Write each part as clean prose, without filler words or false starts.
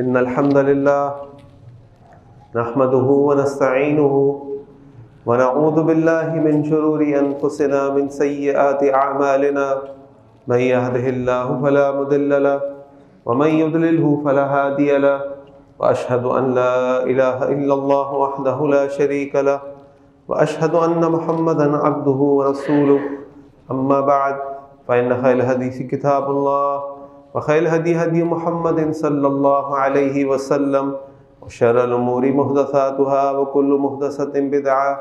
إن الحمد لله نحمده ونستعينه ونعوذ بالله من شرور أنفسنا من سيئات أعمالنا من يهده الله فلا مضل له ومن يضلله فلا هادي له وأشهد أن لا إله إلا الله وحده لا شريك له وأشهد أن محمدا عبده ورسوله أما بعد فإن خير الحديث كتاب الله وخير الهدي هدي محمد صلى الله عليه وسلم وشر الأمور محدثاتها وكل محدثة بدعة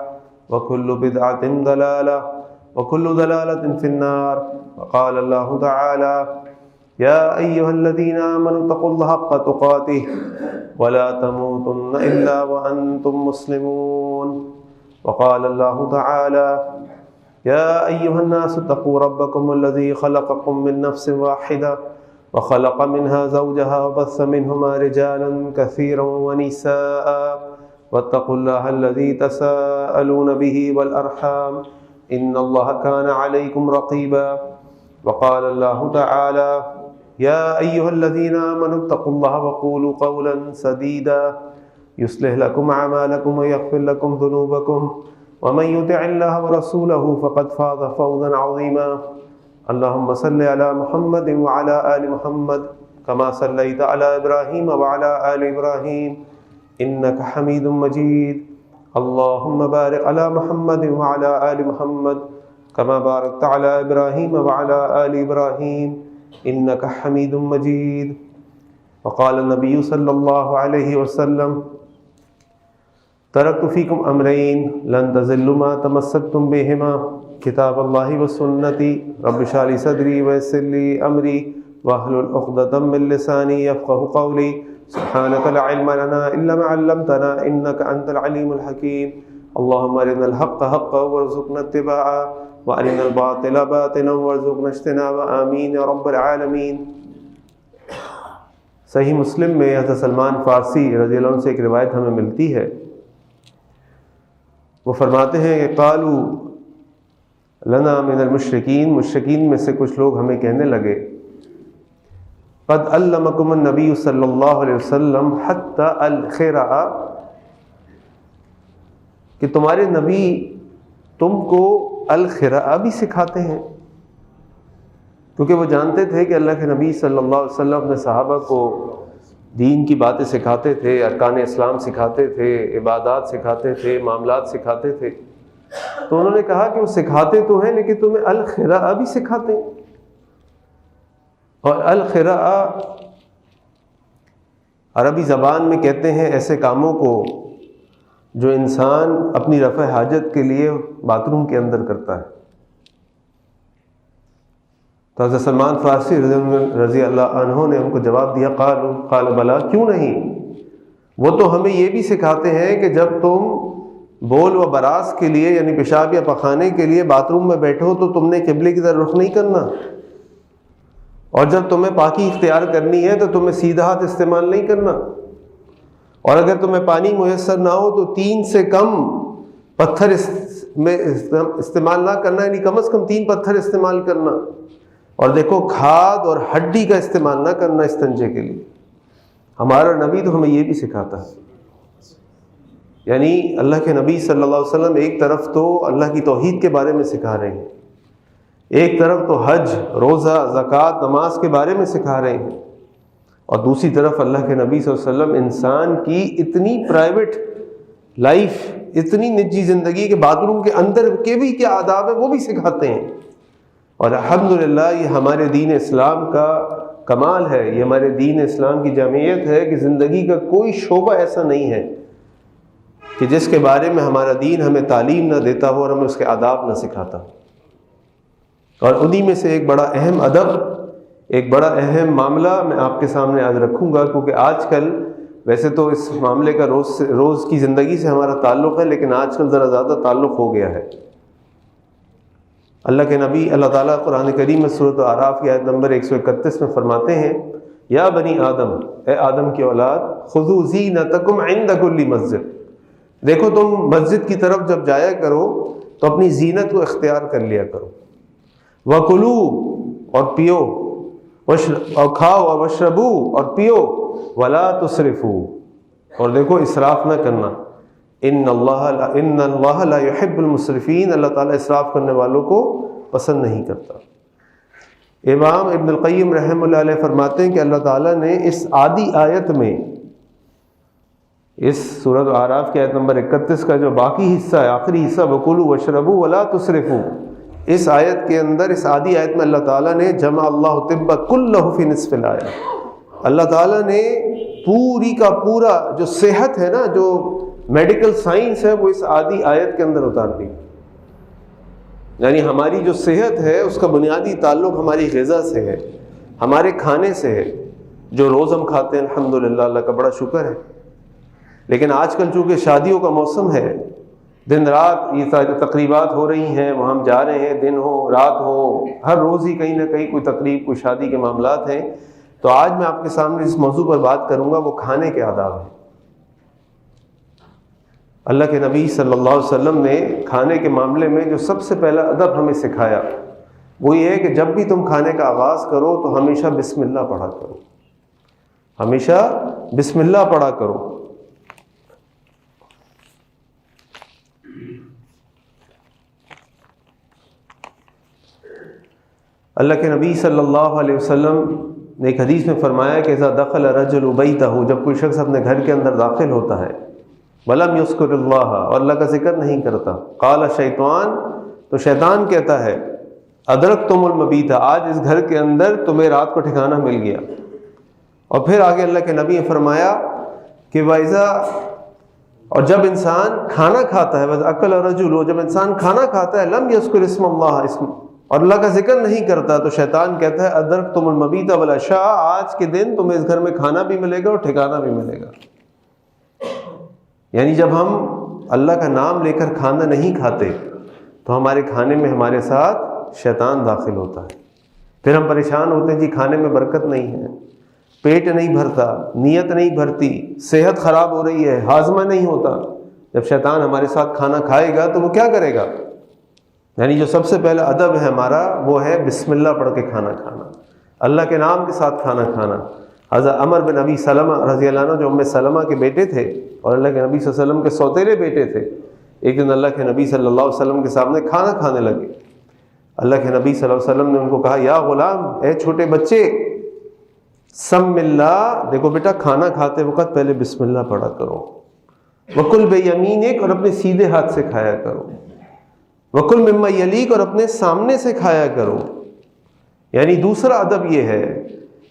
وكل بدعة ضلالة وكل ضلالة في النار. وقال الله تعالى يا أيها الذين آمنوا اتقوا الله حق تقاته ولا تموتن إلا وأنتم مسلمون. وقال الله تعالى يا أيها الناس اتقوا ربكم الذي خلقكم من نفس واحدة وخلق منها زوجها وبث منهما رجالا كثيرا ونساء واتقوا الله الذي تساءلون به والأرحام إن الله كان عليكم رقيبا. وقال الله تعالى يا أيها الذين آمنوا اتقوا الله وقولوا قولا سديدا يصلح لكم أعمالكم ويغفر لكم ذنوبكم ومن يطع الله ورسوله فقد فاز فوزا عظيما. اللهم صل على محمد وعلى آل محمد كما صليت على إبراهيم وعلى آل إبراهيم إنك حميد مجيد. اللهم بارك على محمد وعلى آل محمد كما باركت على إبراهيم وعلى آل إبراهيم إنك حميد مجيد. وقال النبي صلى الله عليه وسلم تركت فيكم أمرين لن تضلوا ما تمسكتم بهما کتاب اللہ و سنتی رب اشرح لی صدری ویسر لی امری واحلل عقدۃ من لسانی یفقہوا قولی سبحانک لا علم لنا الا ما علمتنا انک انت العلیم الحکیم. اللهم ارنا الحق حقا وارزقنا اتباعه وارنا الباطل باطلا وارزقنا اجتنابه آمین یا رب العالمین. صحیح مسلم میں حضرت سلمان فارسی رضی اللہ عنہ سے ایک روایت ہمیں ملتی ہے. وہ فرماتے ہیں کہ قالوا لنا من المشرکین، مشرکین میں سے کچھ لوگ ہمیں کہنے لگے قد علمکم النبی صلی اللہ علیہ وسلم حتی الخراء، کہ تمہارے نبی تم کو الخراء بھی سکھاتے ہیں. کیونکہ وہ جانتے تھے کہ اللہ کے نبی صلی اللہ علیہ وسلم اپنے صحابہ کو دین کی باتیں سکھاتے تھے، ارکان اسلام سکھاتے تھے، عبادات سکھاتے تھے، معاملات سکھاتے تھے. تو انہوں نے کہا کہ وہ سکھاتے تو ہیں لیکن تمہیں الخراء بھی سکھاتے ہیں. اور الخراء عربی زبان میں کہتے ہیں ایسے کاموں کو جو انسان اپنی رفع حاجت کے لیے باتھ روم کے اندر کرتا ہے. تو حضرت سلمان فارسی رضی اللہ عنہ نے ان کو جواب دیا قال بلا، کیوں نہیں، وہ تو ہمیں یہ بھی سکھاتے ہیں کہ جب تم بول و براز کے لیے یعنی پیشاب یا پخانے کے لیے باتھ روم میں بیٹھو تو تم نے قبلے کی طرف رخ نہیں کرنا، اور جب تمہیں پاکی اختیار کرنی ہے تو تمہیں سیدھا ہاتھ استعمال نہیں کرنا، اور اگر تمہیں پانی میسر نہ ہو تو 3 سے کم پتھر میں استعمال نہ کرنا، یعنی کم از کم 3 پتھر استعمال کرنا، اور دیکھو کھاد اور ہڈی کا استعمال نہ کرنا استنجے کے لیے. ہمارا نبی تو ہمیں یہ بھی سکھاتا ہے. یعنی اللہ کے نبی صلی اللہ علیہ وسلم ایک طرف تو اللہ کی توحید کے بارے میں سکھا رہے ہیں، ایک طرف تو حج، روزہ، زکوٰۃ، نماز کے بارے میں سکھا رہے ہیں، اور دوسری طرف اللہ کے نبی صلی اللہ علیہ وسلم انسان کی اتنی پرائیویٹ لائف، اتنی نجی زندگی کے باتھ روم کے اندر کے بھی کیا آداب ہیں وہ بھی سکھاتے ہیں. اور الحمدللہ یہ ہمارے دین اسلام کا کمال ہے، یہ ہمارے دین اسلام کی جامعیت ہے کہ زندگی کا کوئی شعبہ ایسا نہیں ہے کہ جس کے بارے میں ہمارا دین ہمیں تعلیم نہ دیتا ہو اور ہمیں اس کے آداب نہ سکھاتا. اور انہی میں سے ایک بڑا اہم ادب، ایک بڑا اہم معاملہ میں آپ کے سامنے آج رکھوں گا، کیونکہ آج کل ویسے تو اس معاملے کا روز کی زندگی سے ہمارا تعلق ہے، لیکن آج کل ذرا زیادہ تعلق ہو گیا ہے. اللہ کے نبی اللہ تعالیٰ قرآن کریم میں سورۃ اعراف کی آیت نمبر 131 میں فرماتے ہیں یا بنی آدم، اے آدم کی اولاد، خذوا زینتکم عند کل مسجد، دیکھو تم مسجد کی طرف جب جایا کرو تو اپنی زینت کو اختیار کر لیا کرو. وَكُلُوا، اور پیو، اور کھاؤ، اور وَاشْرَبُوا، اور پیو، ولا تسرفوا، اور دیکھو اسراف نہ کرنا، ان اللہ لا يحب المسرفین، اللہ تعالیٰ اسراف کرنے والوں کو پسند نہیں کرتا۔ امام ابن القیم رحمہ اللہ علیہ فرماتے ہیں کہ اللہ تعالیٰ نے اس آدھی آیت میں، اس سورۃ الاعراف کی آیت نمبر 31 کا جو باقی حصہ ہے، آخری حصہ وَكُلُوا وَاشْرَبُوا وَلَا تُسْرِفُوا، اس آیت کے اندر، اس آدھی آیت میں اللہ تعالیٰ نے جمع اللہ طب کلہ فی نصف الآیہ، اللہ تعالیٰ نے پوری کا پورا جو صحت ہے نا، جو میڈیکل سائنس ہے، وہ اس آدھی آیت کے اندر اتار دی۔ یعنی ہماری جو صحت ہے اس کا بنیادی تعلق ہماری غذا سے ہے، ہمارے کھانے سے ہے، جو روز ہم کھاتے ہیں الحمدللہ، اللہ کا بڑا شکر ہے۔ لیکن آج کل چونکہ شادیوں کا موسم ہے، دن رات یہ تقریبات ہو رہی ہیں، وہاں ہم جا رہے ہیں، دن ہو رات ہو، ہر روز ہی کہیں نہ کہیں کوئی تقریب، کوئی شادی کے معاملات ہیں۔ تو آج میں آپ کے سامنے اس موضوع پر بات کروں گا، وہ کھانے کے آداب ہیں۔ اللہ کے نبی صلی اللہ علیہ وسلم نے کھانے کے معاملے میں جو سب سے پہلا ادب ہمیں سکھایا وہ یہ ہے کہ جب بھی تم کھانے کا آغاز کرو تو ہمیشہ بسم اللہ پڑھا کرو، ہمیشہ بسم اللہ پڑھا کرو۔ اللہ کے نبی صلی اللہ علیہ وسلم نے ایک حدیث میں فرمایا کہ اذا دخل الرجل بیتہ، جب کوئی شخص اپنے گھر کے اندر داخل ہوتا ہے، ولم یذکر اللہ، اور اللہ کا ذکر نہیں کرتا، قال شیطان، تو شیطان کہتا ہے ادرکتم المبیت، آج اس گھر کے اندر تمہیں رات کو ٹھکانہ مل گیا۔ اور پھر آگے اللہ کے نبی نے فرمایا کہ وَإِذَا، اور جب انسان کھانا کھاتا ہے، وَإِذَا أَكَلَ الرَّجُلُ، جب انسان کھانا کھاتا ہے، لم یذکر اسم اللہ، اور اللہ کا ذکر نہیں کرتا، تو شیطان کہتا ہے ادرکتم المبیت والعشاء، آج کے دن تمہیں اس گھر میں کھانا بھی ملے گا اور ٹھکانہ بھی ملے گا۔ یعنی جب ہم اللہ کا نام لے کر کھانا نہیں کھاتے تو ہمارے کھانے میں ہمارے ساتھ شیطان داخل ہوتا ہے، پھر ہم پریشان ہوتے ہیں، جی کھانے میں برکت نہیں ہے، پیٹ نہیں بھرتا، نیت نہیں بھرتی، صحت خراب ہو رہی ہے، ہاضمہ نہیں ہوتا۔ جب شیطان ہمارے ساتھ کھانا کھائے گا تو وہ کیا کرے گا؟ یعنی جو سب سے پہلا ادب ہے ہمارا وہ ہے بسم اللہ پڑھ کے کھانا کھانا، اللہ کے نام کے ساتھ کھانا کھانا۔ حضرت عمر بن ابی سلمہ رضی اللہ عنہ جو ام سلمہ کے بیٹے تھے اور اللہ کے نبی صلی اللہ علیہ وسلم کے سوتیلے بیٹے تھے، ایک دن اللہ کے نبی صلی اللہ علیہ وسلم کے سامنے کھانا کھانے لگے۔ اللہ کے نبی صلی اللہ علیہ وسلم نے ان کو کہا یا غلام، اے چھوٹے بچے، سم اللہ، دیکھو بیٹا کھانا کھاتے وقت پہلے بسم اللہ پڑھا کرو، وکل بیمینک، اور اپنے سیدھے ہاتھ سے کھایا کرو، وکل مما یلیک، اور اپنے سامنے سے کھایا کرو۔ یعنی دوسرا ادب یہ ہے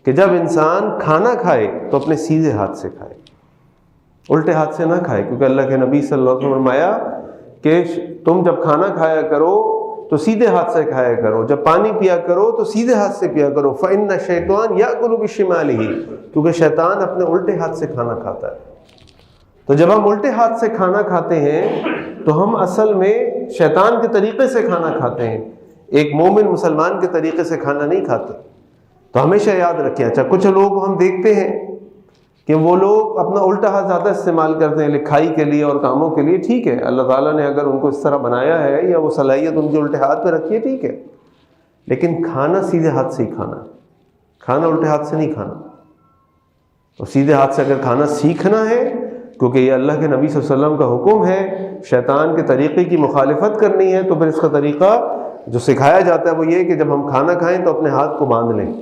کہ جب انسان کھانا کھائے تو اپنے سیدھے ہاتھ سے کھائے، الٹے ہاتھ سے نہ کھائے، کیونکہ اللہ کے نبی صلی اللہ علیہ وسلم نے فرمایا کہ تم جب کھانا کھایا کرو تو سیدھے ہاتھ سے کھایا کرو، جب پانی پیا کرو تو سیدھے ہاتھ سے پیا کرو، فإن الشیطان یأکل بشمالہ، کیونکہ شیطان اپنے الٹے ہاتھ سے کھانا کھاتا ہے۔ تو جب ہم الٹے ہاتھ سے کھانا کھاتے ہیں تو ہم اصل میں شیطان کے طریقے سے کھانا کھاتے ہیں، ایک مومن مسلمان کے طریقے سے کھانا نہیں کھاتے۔ تو ہمیشہ یاد رکھیں۔ اچھا کچھ لوگ ہم دیکھتے ہیں کہ وہ لوگ اپنا الٹا ہاتھ زیادہ استعمال کرتے ہیں لکھائی کے لیے اور کاموں کے لیے، ٹھیک ہے، اللہ تعالیٰ نے اگر ان کو اس طرح بنایا ہے یا وہ صلاحیت ان کے الٹے ہاتھ پہ رکھی ہے، ٹھیک ہے، لیکن کھانا سیدھے ہاتھ سے ہی کھانا، کھانا الٹے ہاتھ سے نہیں کھانا۔ تو سیدھے ہاتھ سے اگر کھانا سیکھنا ہے، کیونکہ یہ اللہ کے نبی صلی اللہ علیہ وسلم کا حکم ہے، شیطان کے طریقے کی مخالفت کرنی ہے، تو پھر اس کا طریقہ جو سکھایا جاتا ہے وہ یہ کہ جب ہم کھانا کھائیں تو اپنے ہاتھ کو باندھ لیں،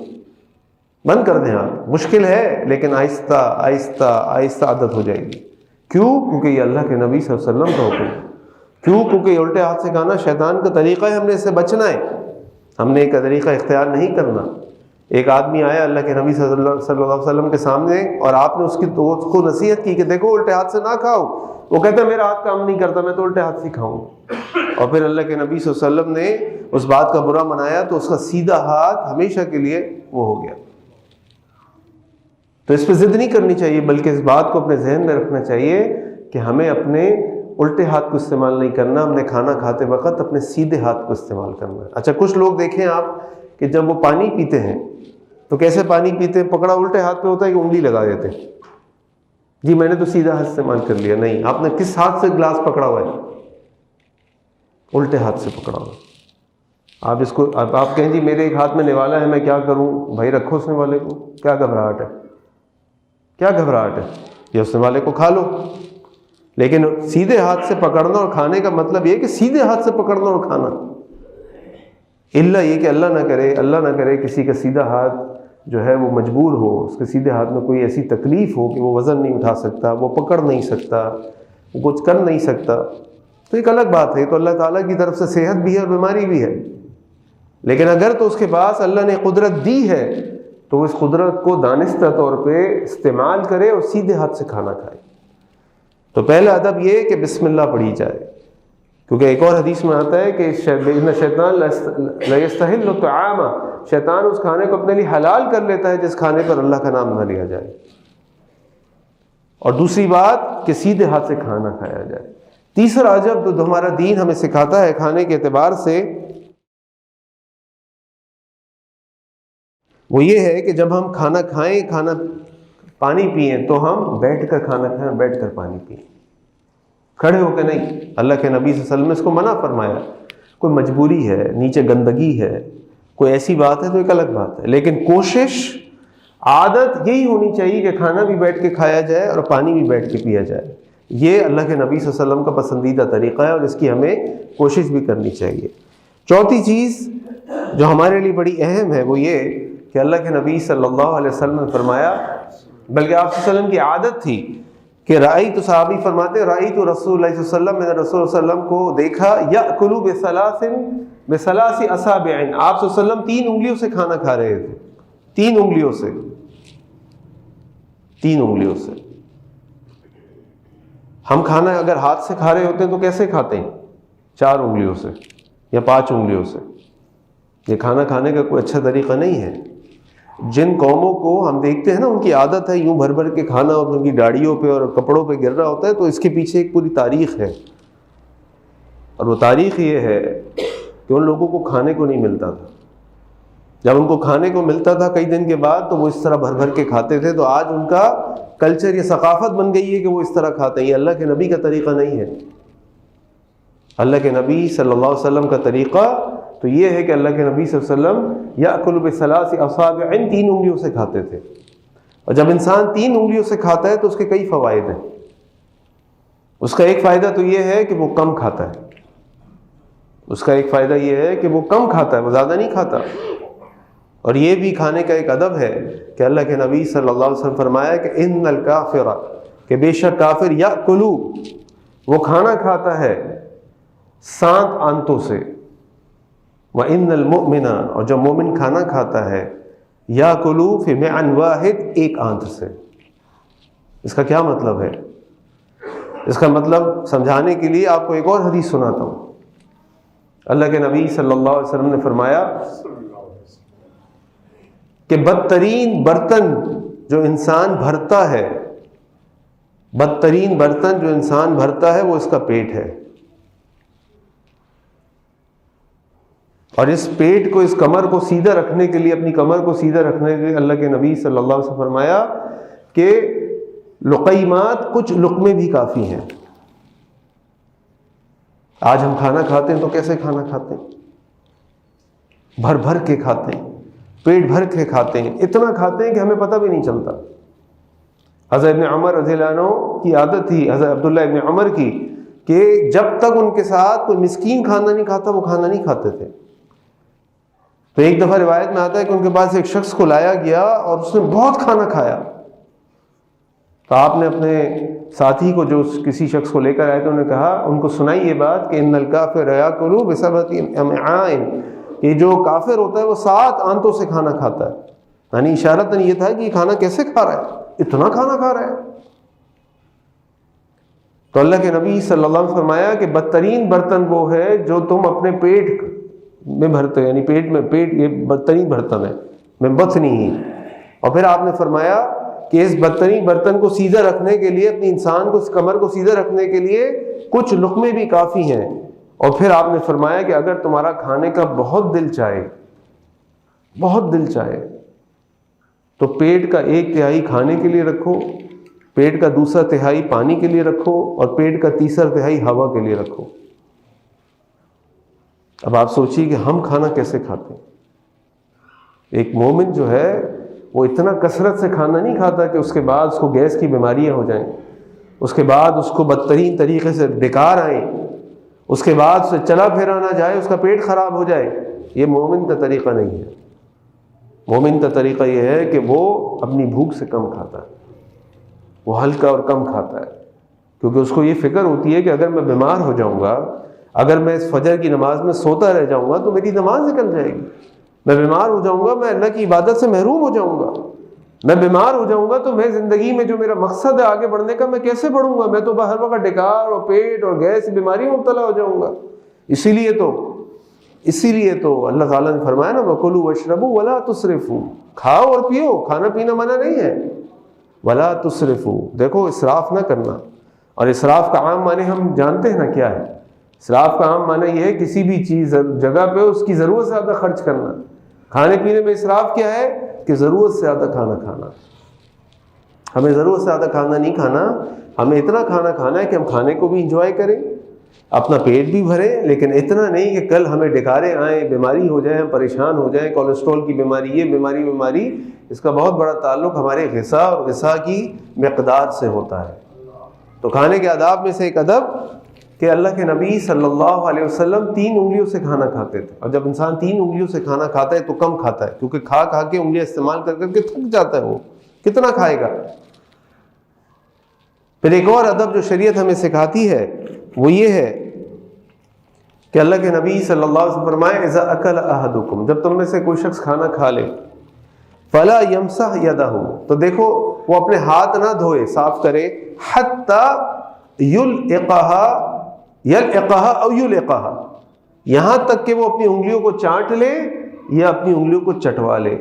بند کر دیں ہاتھ۔ مشکل ہے لیکن آہستہ آہستہ آہستہ عادت ہو جائے گی۔ کیوں؟ کیونکہ یہ اللہ کے نبی صلی اللہ علیہ وسلم کا حکم ہے۔ کیوں؟ کیونکہ یہ الٹے ہاتھ سے کھانا شیطان کا طریقہ ہے، ہم نے اس سے بچنا ہے، ہم نے ایک طریقہ اختیار نہیں کرنا۔ ایک آدمی آیا اللہ کے نبی صلی اللہ علیہ وسلم کے سامنے اور آپ نے اس کو نصیحت کی کہ دیکھو الٹے ہاتھ سے نہ کھاؤ۔ وہ کہتا ہے میرا ہاتھ کام نہیں کرتا، میں تو الٹے ہاتھ سے کھاؤں۔ اور پھر اللہ کے نبی صلی اللہ علیہ وسلم نے اس بات کا برا منایا تو اس کا سیدھا ہاتھ ہمیشہ کے لیے وہ ہو گیا۔ تو اس پہ ضد نہیں کرنی چاہیے، بلکہ اس بات کو اپنے ذہن میں رکھنا چاہیے کہ ہمیں اپنے الٹے ہاتھ کو استعمال نہیں کرنا، ہم نے کھانا کھاتے وقت اپنے سیدھے ہاتھ کو استعمال کرنا ہے۔ اچھا کچھ لوگ دیکھیں آپ کہ جب وہ پانی پیتے ہیں تو کیسے پانی پیتے ہیں؟ پکڑا الٹے ہاتھ پہ ہوتا ہے کہ انگلی لگا دیتے ہیں، جی میں نے تو سیدھا ہاتھ استعمال کر لیا۔ نہیں، آپ نے کس ہاتھ سے گلاس پکڑا ہوا ہے؟ الٹے ہاتھ سے پکڑا ہوا۔ آپ اس کو آپ کہیں جی میرے ایک ہاتھ میں نوالا ہے، میں کیا کروں؟ بھائی رکھو اس نوالے کو، کیا گھبراہٹ ہے؟ کیا گھبراہٹ ہے؟ یہ اس والے کو کھا لو. لیکن سیدھے ہاتھ سے پکڑنا اور کھانے کا مطلب یہ کہ سیدھے ہاتھ سے پکڑنا اور کھانا، الا یہ کہ اللہ نہ کرے کسی کا سیدھا ہاتھ جو ہے وہ مجبور ہو، اس کے سیدھے ہاتھ میں کوئی ایسی تکلیف ہو کہ وہ وزن نہیں اٹھا سکتا، وہ پکڑ نہیں سکتا، وہ کچھ کر نہیں سکتا، تو ایک الگ بات ہے. تو اللہ تعالیٰ کی طرف سے صحت بھی ہے اور بیماری بھی ہے. لیکن اگر تو اس کے پاس اللہ نے قدرت دی ہے تو وہ اس قدرت کو دانستہ طور پہ استعمال کرے اور سیدھے ہاتھ سے کھانا کھائے. تو پہلا ادب یہ کہ بسم اللہ پڑھی جائے، کیونکہ ایک اور حدیث میں آتا ہے کہ شیطان لیستحل الطعام، شیطان اس کھانے کو اپنے لیے حلال کر لیتا ہے جس کھانے پر اللہ کا نام نہ لیا جائے. اور دوسری بات کہ سیدھے ہاتھ سے کھانا کھایا جائے. تیسرا ادب جو ہمارا دین ہمیں سکھاتا ہے کھانے کے اعتبار سے، وہ یہ ہے کہ جب ہم کھانا کھائیں، پانی پئیں، تو ہم بیٹھ کر کھانا کھائیں، بیٹھ کر پانی پئیں، کھڑے ہو کے نہیں. اللہ کے نبی صلی اللہ علیہ وسلم نے اس کو منع فرمایا. کوئی مجبوری ہے، نیچے گندگی ہے، کوئی ایسی بات ہے تو ایک الگ بات ہے، لیکن کوشش، عادت یہی ہونی چاہیے کہ کھانا بھی بیٹھ کے کھایا جائے اور پانی بھی بیٹھ کے پیا جائے. یہ اللہ کے نبی صلی اللہ علیہ وسلم کا پسندیدہ طریقہ ہے اور اس کی ہمیں کوشش بھی کرنی چاہیے. چوتھی چیز جو ہمارے لیے بڑی اہم ہے وہ یہ کہ اللہ کے نبی صلی اللہ علیہ وسلم نے فرمایا، بلکہ آپ صلی اللہ علیہ وسلم کی عادت تھی کہ رأیت، صحابی فرماتے رأیت رسول اللہ صلی اللہ علیہ وسلم، میں نے رسول اللہ علیہ وسلم کو دیکھا یأکل بثلاث اصابع، آپ صلی اللہ علیہ وسلم 3 انگلیوں سے کھانا کھا رہے تھے. 3 انگلیوں سے. ہم کھانا اگر ہاتھ سے کھا رہے ہوتے ہیں تو کیسے کھاتے ہیں؟ 4 انگلیوں سے یا 5 انگلیوں سے. یہ کھانا کھانے کا کوئی اچھا طریقہ نہیں ہے. جن قوموں کو ہم دیکھتے ہیں نا، ان کی عادت ہے یوں بھر بھر کے کھانا اور ان کی داڑھیوں پہ اور کپڑوں پہ گر رہا ہوتا ہے، تو اس کے پیچھے ایک پوری تاریخ ہے. اور وہ تاریخ یہ ہے کہ ان لوگوں کو کھانے کو نہیں ملتا تھا. جب ان کو کھانے کو ملتا تھا کئی دن کے بعد تو وہ اس طرح بھر بھر کے کھاتے تھے. تو آج ان کا کلچر، یہ ثقافت بن گئی ہے کہ وہ اس طرح کھاتے ہیں. یہ اللہ کے نبی کا طریقہ نہیں ہے. اللہ کے نبی صلی اللہ علیہ وسلم کا طریقہ تو یہ ہے کہ اللہ کے نبی صلی اللہ علیہ وسلم یأکل بثلاث اصابع، 3 انگلیوں سے کھاتے تھے. اور جب انسان 3 انگلیوں سے کھاتا ہے تو اس کے کئی فوائد ہیں. اس کا ایک فائدہ تو یہ ہے کہ وہ کم کھاتا ہے. اس کا ایک فائدہ یہ ہے کہ وہ کم کھاتا ہے، وہ زیادہ نہیں کھاتا. اور یہ بھی کھانے کا ایک ادب ہے کہ اللہ کے نبی صلی اللہ علیہ وسلم فرمایا کہ ان الکافر، کہ بے شک کافر، یأکل، وہ کھانا کھاتا ہے 7 آنتوں سے. وَإِنَّ الْمُؤْمِنَ، اور جو مومن کھانا کھاتا ہے، یأکل فی مِعًا واحد، 1 آنت سے. اس کا کیا مطلب ہے؟ اس کا مطلب سمجھانے کے لیے آپ کو ایک اور حدیث سناتا ہوں. اللہ کے نبی صلی اللہ علیہ وسلم نے فرمایا کہ بدترین برتن جو انسان بھرتا ہے، بدترین برتن جو انسان بھرتا ہے وہ اس کا پیٹ ہے. اور اس پیٹ کو، اس کمر کو سیدھا رکھنے کے لیے، اپنی کمر کو سیدھا رکھنے کے لیے اللہ کے نبی صلی اللہ علیہ وسلم فرمایا کہ لقیمات، کچھ لقمے بھی کافی ہیں. آج ہم کھانا کھاتے ہیں تو کیسے کھانا کھاتے ہیں؟ بھر بھر کے کھاتے ہیں، پیٹ بھر کے کھاتے ہیں، اتنا کھاتے ہیں کہ ہمیں پتہ بھی نہیں چلتا. حضرت ابن عمر رضی اللہ عنہ کی عادت تھی، حضرت عبداللہ ابن عمر کی، کہ جب تک ان کے ساتھ کوئی مسکین کھانا نہیں کھاتا وہ کھانا نہیں کھاتے تھے. تو ایک دفعہ روایت میں آتا ہے کہ ان کے پاس ایک شخص کو لایا گیا اور اس نے بہت کھانا کھایا. تو آپ نے اپنے ساتھی کو، جو کسی شخص کو لے کر آئے تھے، انہوں نے کہا، ان کو سنائی یہ بات کہ ان الکافر یاکل بسبعۃ امعاء، یہ جو کافر ہوتا ہے وہ 7 آنتوں سے کھانا کھاتا ہے. یعنی اشارتاً یہ تھا کہ یہ کھانا کیسے کھا رہا ہے، اتنا کھانا کھا رہا ہے. تو اللہ کے نبی صلی اللہ علیہ وسلم فرمایا کہ بدترین برتن وہ ہے جو تم اپنے پیٹ میں بھرتے ہو، یعنی پیٹ میں، پیٹ یہ بدترین برتن ہے، میں بطنی ہی. اور پھر آپ نے فرمایا کہ اس بدترین برتن کو سیدھا رکھنے کے لیے، اپنی انسان کو، اس کمر کو سیدھا رکھنے کے لیے کچھ لقمے بھی کافی ہیں. اور پھر آپ نے فرمایا کہ اگر تمہارا کھانے کا بہت دل چاہے، بہت دل چاہے، تو پیٹ کا 1/3 کھانے کے لیے رکھو، پیٹ کا 2/3 پانی کے لیے رکھو، اور پیٹ کا 3/3 ہوا کے لیے رکھو. اب آپ سوچیے کہ ہم کھانا کیسے کھاتے ہیں. ایک مومن جو ہے وہ اتنا کثرت سے کھانا نہیں کھاتا کہ اس کے بعد اس کو گیس کی بیماریاں ہو جائیں، اس کے بعد اس کو بدترین طریقے سے ڈکار آئیں، اس کے بعد اسے چلا پھرا نہ جائے، اس کا پیٹ خراب ہو جائے۔ یہ مومن کا طریقہ نہیں ہے۔ مومن کا طریقہ یہ ہے کہ وہ اپنی بھوک سے کم کھاتا ہے، وہ ہلکا اور کم کھاتا ہے، کیونکہ اس کو یہ فکر ہوتی ہے کہ اگر میں بیمار ہو جاؤں گا، اگر میں اس فجر کی نماز میں سوتا رہ جاؤں گا تو میری نماز نکل جائے گی، میں بیمار ہو جاؤں گا، میں اللہ کی عبادت سے محروم ہو جاؤں گا، میں بیمار ہو جاؤں گا تو میں زندگی میں جو میرا مقصد ہے آگے بڑھنے کا، میں کیسے بڑھوں گا؟ میں تو ہر وقت ڈکار اور پیٹ اور گیس بیماری میں مبتلا ہو جاؤں گا۔ اسی لیے تو اللہ تعالیٰ نے فرمایا نا وَكُلُوا وَاشْرَبُوا وَلَا تُسْرِفُوا، کھاؤ اور پیو، کھانا پینا منع نہیں ہے، وَلَا تُسْرِفُوا، دیکھو اسراف نہ کرنا۔ اور اسراف کا عام معنی ہم جانتے ہیں نا کیا ہے؟ اسراف کا عام معنی یہ ہے کسی بھی چیز جگہ پہ اس کی ضرورت سے زیادہ خرچ کرنا۔ کھانے پینے میں اسراف کیا ہے؟ کہ ضرورت سے زیادہ کھانا کھانا۔ ہمیں ضرورت سے زیادہ کھانا نہیں کھانا، ہمیں اتنا کھانا کھانا ہے کہ ہم کھانے کو بھی انجوائے کریں، اپنا پیٹ بھی بھریں، لیکن اتنا نہیں کہ کل ہمیں ڈکاریں آئیں، بیماری ہو جائیں، ہم پریشان ہو جائیں، کولیسٹرول کی بیماری، یہ بیماری۔ اس کا بہت بڑا تعلق ہمارے غذا اور غذا کی مقدار سے ہوتا ہے۔ تو کھانے کے آداب میں سے ایک ادب کہ اللہ کے نبی صلی اللہ علیہ وسلم 3 انگلیوں سے کھانا کھاتے تھے، اور جب انسان 3 انگلیوں سے کھانا کھاتا ہے تو کم کھاتا ہے، کیونکہ کھا کے انگلیاں استعمال کر کے تھک جاتا ہے، وہ کتنا کھائے گا۔ پھر ایک اور ادب جو شریعت ہمیں سکھاتی ہے وہ یہ ہے کہ اللہ کے نبی صلی اللہ علیہ وسلم فرمائے اذا اکل احدکم، جب تم میں سے کوئی شخص کھانا کھا لے، فلا یمسح یدہ، تو دیکھو وہ اپنے ہاتھ نہ دھوئے، صاف کرے، حتی یلعقھا او یلعقھا، یہاں تک کہ وہ اپنی انگلیوں کو چاٹ لے یا اپنی انگلیوں کو چٹوا لے۔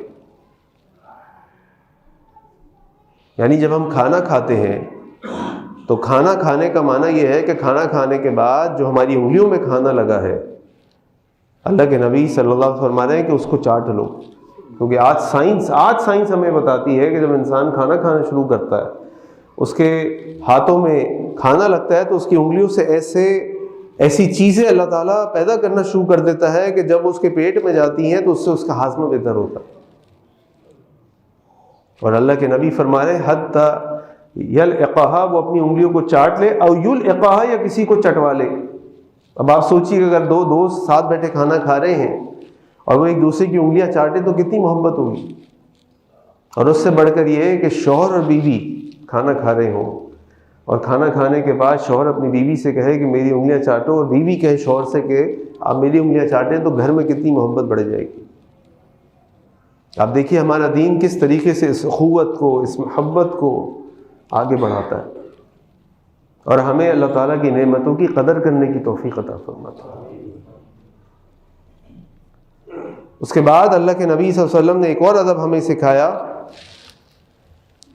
یعنی جب ہم کھانا کھاتے ہیں تو کھانا کھانے کا معنی یہ ہے کہ کھانا کھانے کے بعد جو ہماری انگلیوں میں کھانا لگا ہے، اللہ کے نبی صلی اللہ علیہ وسلم فرما رہے ہیں کہ اس کو چاٹ لو، کیونکہ آج سائنس ہمیں بتاتی ہے کہ جب انسان کھانا کھانا شروع کرتا ہے، اس کے ہاتھوں میں کھانا لگتا ہے تو اس کی انگلیوں سے ایسی چیزیں اللہ تعالیٰ پیدا کرنا شروع کر دیتا ہے کہ جب اس کے پیٹ میں جاتی ہیں تو اس سے اس کا ہاضمہ بہتر ہوتا ہے۔ اور اللہ کے نبی فرما رہے ہیں حتی یلعقھا، وہ اپنی انگلیوں کو چاٹ لے، او یلعقھا، یا کسی کو چٹوا لے۔ اب آپ سوچیے کہ اگر 2 دوست ساتھ بیٹھے کھانا کھا رہے ہیں اور وہ ایک دوسرے کی انگلیاں چاٹے تو کتنی محبت ہوگی۔ اور اس سے بڑھ کر یہ ہے کہ شوہر اور بیوی کھانا کھا رہے ہوں اور کھانا کھانے کے بعد شوہر اپنی بیوی سے کہے کہ میری انگلیاں چاٹو، اور بیوی کہے شوہر سے کہ آپ میری انگلیاں چاٹیں، تو گھر میں کتنی محبت بڑھ جائے گی۔ آپ دیکھیے ہمارا دین کس طریقے سے اس اخوت کو، اس محبت کو آگے بڑھاتا ہے، اور ہمیں اللہ تعالیٰ کی نعمتوں کی قدر کرنے کی توفیق عطا فرماتا ہے۔ اس کے بعد اللہ کے نبی صلی اللہ علیہ وسلم نے ایک اور ادب ہمیں سکھایا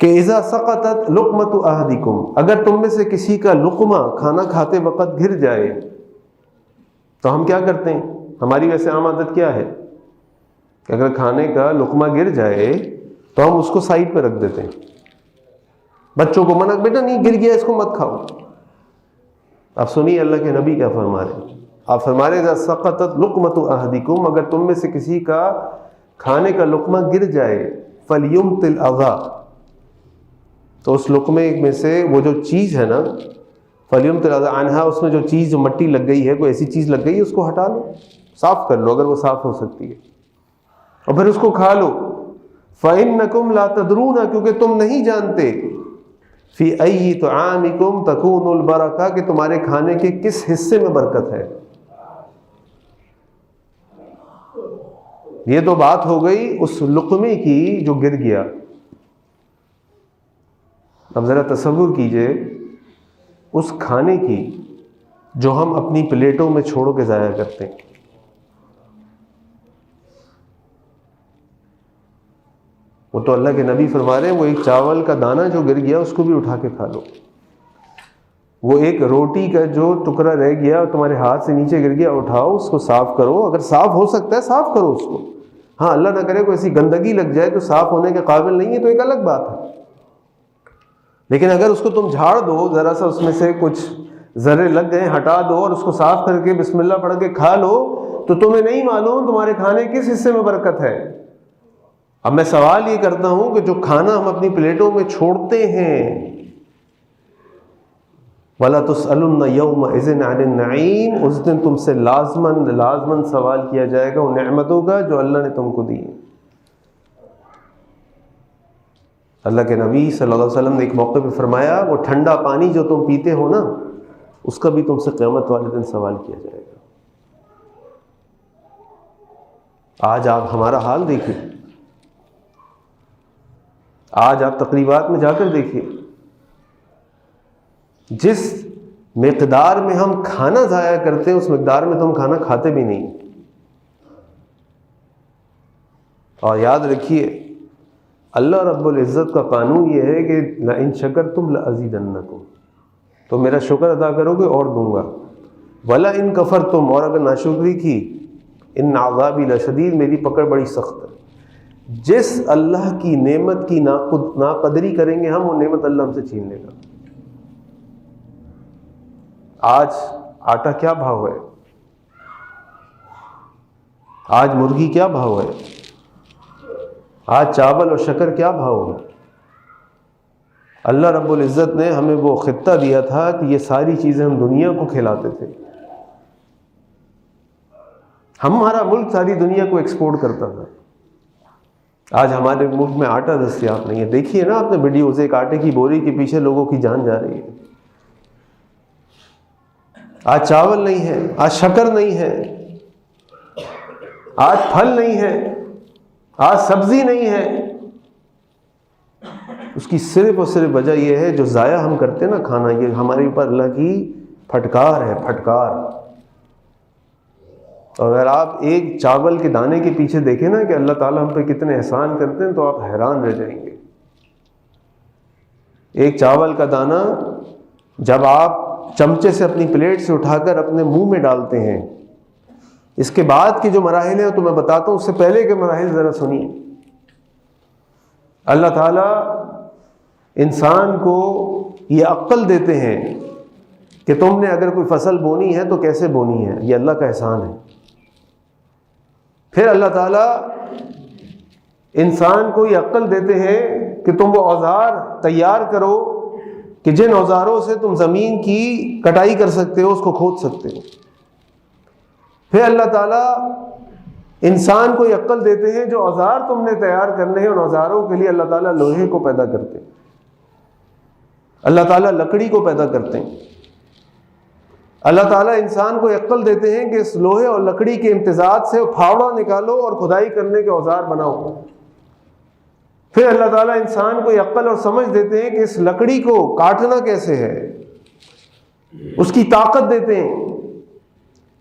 کہ اذا سقطت لقمۃ احدکم، اگر تم میں سے کسی کا لقمہ کھانا کھاتے وقت گر جائے تو ہم کیا کرتے ہیں؟ ہماری ویسے عام عادت کیا ہے کہ اگر کھانے کا لقمہ گر جائے تو ہم اس کو سائڈ پہ رکھ دیتے ہیں، بچوں کو منع، بیٹا نہیں گر گیا اس کو مت کھاؤ۔ آپ سنیے اللہ کے نبی کیا فرما رہے ہیں، آپ فرما رہے ہیں اذا سقطت لقمۃ احدکم، اگر تم میں سے کسی کا کھانے کا لقمہ گر جائے، فلیمطل اغا، تو اس لقمے میں سے وہ جو چیز ہے نا، فلیمطل اغا عنہا، اس میں جو چیز، جو مٹی لگ گئی ہے، کوئی ایسی چیز لگ گئی ہے، اس کو ہٹا لو، صاف کر لو اگر وہ صاف ہو سکتی ہے، اور پھر اس کو کھا لو۔ فإنکم لا تدرون، کیونکہ تم نہیں جانتے، فی ای طعامکم تکون البرکہ، کہ تمہارے کھانے کے کس حصے میں برکت ہے۔ یہ تو بات ہو گئی اس لقمے کی جو گر گیا۔ اب ذرا تصور کیجئے اس کھانے کی جو ہم اپنی پلیٹوں میں چھوڑ کے ضائع کرتے ہیں۔ وہ تو اللہ کے نبی فرما رہے ہیں وہ ایک چاول کا دانہ جو گر گیا اس کو بھی اٹھا کے کھا لو، وہ ایک روٹی کا جو ٹکڑا رہ گیا تمہارے ہاتھ سے نیچے گر گیا، اٹھاؤ اس کو صاف کرو، اگر صاف ہو سکتا ہے صاف کرو اس کو، ہاں اللہ نہ کرے کوئی ایسی گندگی لگ جائے جو صاف ہونے کے قابل نہیں ہے تو ایک الگ بات ہے، لیکن اگر اس کو تم جھاڑ دو، ذرا سا اس میں سے کچھ ذرے لگ گئے ہٹا دو اور اس کو صاف کر کے بسم اللہ پڑھ کے کھا لو، تو تمہیں نہیں معلوم تمہارے کھانے کس حصے میں برکت ہے۔ اب میں سوال یہ کرتا ہوں کہ جو کھانا ہم اپنی پلیٹوں میں چھوڑتے ہیں، وَلَا تُسْأَلُنَّ يَوْمَئِذٍ عَنِ النَّعِيمِ، اس دن تم سے لازماً سوال کیا جائے گا ان نعمتوں کا جو اللہ نے تم کو دی۔ اللہ کے نبی صلی اللہ علیہ وسلم نے ایک موقع پہ فرمایا، وہ ٹھنڈا پانی جو تم پیتے ہو نا، اس کا بھی تم سے قیامت والے دن سوال کیا جائے گا۔ آج آپ ہمارا حال دیکھیں، آج آپ تقریبات میں جا کر دیکھیے، جس مقدار میں ہم کھانا ضائع کرتے ہیں اس مقدار میں تو ہم کھانا کھاتے بھی نہیں۔ اور یاد رکھیے، اللہ رب العزت کا قانون یہ ہے کہ لَإِن شَكَرْتُمْ لَأَزِيدَنَّكُمْ، تو میرا شکر ادا کرو گے اور دوں گا، وَلَئِن كَفَرْتُمْ، اور اگر ناشکری کی، ان عذابی لشدید، میری پکڑ بڑی سخت ہے۔ جس اللہ کی نعمت کی ناقدری کریں گے ہم، وہ نعمت اللہ ہم سے چھین لے گا۔ آج آٹا کیا بھاؤ ہے؟ آج مرغی کیا بھاؤ ہے؟ آج چاول اور شکر کیا بھاؤ ہے؟ اللہ رب العزت نے ہمیں وہ خطہ دیا تھا کہ یہ ساری چیزیں ہم دنیا کو کھلاتے تھے، ہمارا ملک ساری دنیا کو ایکسپورٹ کرتا تھا۔ آج ہمارے ملک میں آٹا دستیاب نہیں ہے۔ دیکھیے نا آپ نے ویڈیوز، ایک آٹے کی بوری کے پیچھے لوگوں کی جان جا رہی ہے۔ آج چاول نہیں ہے، آج شکر نہیں ہے، آج پھل نہیں ہے، آج سبزی نہیں ہے۔ اس کی صرف اور صرف وجہ یہ ہے جو ضائع ہم کرتے ہیں نا کھانا، یہ ہمارے اوپر اللہ کی پھٹکار ہے، پھٹکار۔ اور اگر آپ ایک چاول کے دانے کے پیچھے دیکھیں نا کہ اللہ تعالیٰ ہم پہ کتنے احسان کرتے ہیں، تو آپ حیران رہ جائیں گے۔ ایک چاول کا دانہ جب آپ چمچے سے اپنی پلیٹ سے اٹھا کر اپنے منہ میں ڈالتے ہیں، اس کے بعد کے جو مراحل ہیں تو میں بتاتا ہوں، اس سے پہلے کے مراحل ذرا سنیے۔ اللہ تعالیٰ انسان کو یہ عقل دیتے ہیں کہ تم نے اگر کوئی فصل بونی ہے تو کیسے بونی ہے، یہ اللہ کا احسان ہے۔ پھر اللہ تعالیٰ انسان کو یہ عقل دیتے ہیں کہ تم وہ اوزار تیار کرو کہ جن اوزاروں سے تم زمین کی کٹائی کر سکتے ہو، اس کو کھود سکتے ہو۔ پھر اللہ تعالیٰ انسان کو یہ عقل دیتے ہیں جو اوزار تم نے تیار کرنے ہیں، ان اوزاروں کے لیے اللہ تعالیٰ لوہے کو پیدا کرتے ہیں، اللہ تعالیٰ لکڑی کو پیدا کرتے ہیں۔ اللہ تعالیٰ انسان کو عقل دیتے ہیں کہ اس لوہے اور لکڑی کے امتزاج سے پھاوڑا نکالو اور کھدائی کرنے کے اوزار بناؤ۔ پھر اللہ تعالیٰ انسان کو عقل اور سمجھ دیتے ہیں کہ اس لکڑی کو کاٹنا کیسے ہے، اس کی طاقت دیتے ہیں۔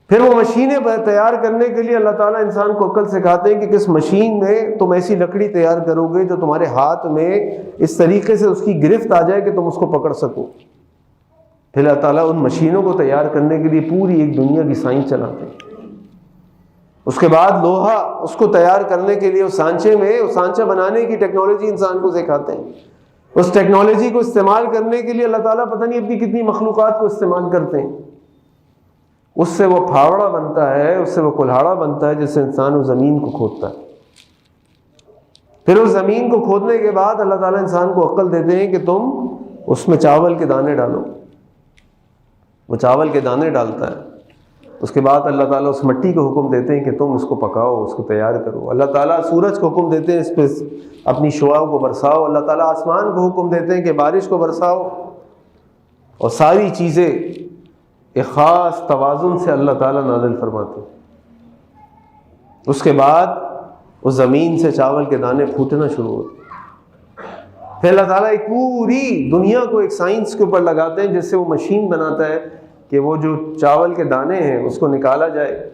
پھر وہ مشینیں تیار کرنے کے لیے اللہ تعالیٰ انسان کو عقل سکھاتے ہیں کہ کس مشین میں تم ایسی لکڑی تیار کرو گے جو تمہارے ہاتھ میں اس طریقے سے اس کی گرفت آ جائے کہ تم اس کو پکڑ سکو۔ پھر اللہ تعالیٰ ان مشینوں کو تیار کرنے کے لیے پوری ایک دنیا کی سائنس چلاتے ہیں۔ اس کے بعد لوہا، اس کو تیار کرنے کے لیے اس سانچے میں، اس سانچہ بنانے کی ٹیکنالوجی انسان کو سکھاتے ہیں۔ اس ٹیکنالوجی کو استعمال کرنے کے لیے اللہ تعالیٰ پتہ نہیں اپنی کتنی مخلوقات کو استعمال کرتے ہیں۔ اس سے وہ پھاوڑا بنتا ہے، اس سے وہ کلہاڑا بنتا ہے جس سے انسان اس زمین کو کھودتا ہے۔ پھر اس زمین کو کھودنے کے بعد اللہ تعالیٰ انسان کو عقل دیتے ہیں کہ تم اس میں چاول کے دانے ڈالو۔ وہ چاول کے دانے ڈالتا ہے۔ اس کے بعد اللہ تعالیٰ اس مٹی کو حکم دیتے ہیں کہ تم اس کو پکاؤ، اس کو تیار کرو۔ اللہ تعالیٰ سورج کو حکم دیتے ہیں اس پہ اپنی شعاؤں کو برساؤ۔ اللہ تعالیٰ آسمان کو حکم دیتے ہیں کہ بارش کو برساؤ۔ اور ساری چیزیں ایک خاص توازن سے اللہ تعالیٰ نازل فرماتے ہیں۔ اس کے بعد اس زمین سے چاول کے دانے پھوٹنا شروع ہوتے ہیں۔ پھر اللہ تعالیٰ ایک پوری دنیا کو ایک سائنس کے اوپر لگاتے ہیں جس سے وہ مشین بناتا ہے کہ وہ جو چاول کے دانے ہیں اس کو نکالا جائے،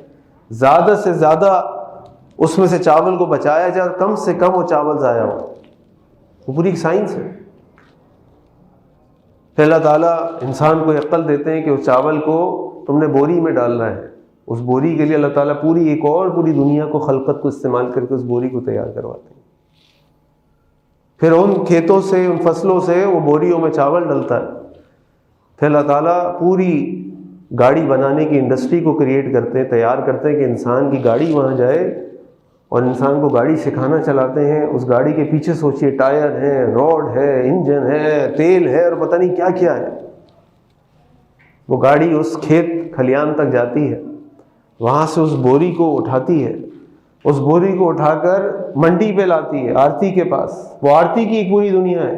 زیادہ سے زیادہ اس میں سے چاول کو بچایا جائے اور کم سے کم وہ چاول ضائع ہو۔ وہ پوری ایک سائنس ہے۔ پھر اللہ تعالیٰ انسان کو عقل دیتے ہیں کہ اس چاول کو تم نے بوری میں ڈالنا ہے۔ اس بوری کے لیے اللہ تعالیٰ پوری ایک اور پوری دنیا کو، خلقت کو استعمال کر کے اس بوری کو تیار کرواتے ہیں۔ پھر ان کھیتوں سے، ان فصلوں سے وہ بوریوں میں چاول ڈلتا ہے۔ پھر اللہ تعالیٰ پوری گاڑی بنانے کی انڈسٹری کو کریٹ کرتے ہیں، تیار کرتے ہیں کہ انسان کی گاڑی وہاں جائے اور انسان کو گاڑی سکھانا چلاتے ہیں، اس گاڑی کے پیچھے سوچئے ٹائر ہے، روڈ ہے، انجن ہے، تیل ہے، اور پتہ نہیں کیا کیا ہے۔ وہ گاڑی اس کھیت کھلیان تک جاتی ہے، وہاں سے اس بوری کو اٹھاتی ہے، اس بوری کو اٹھا کر منڈی پہ لاتی ہے، آرتی کے پاس، وہ آرتی کی ایک پوری دنیا ہے۔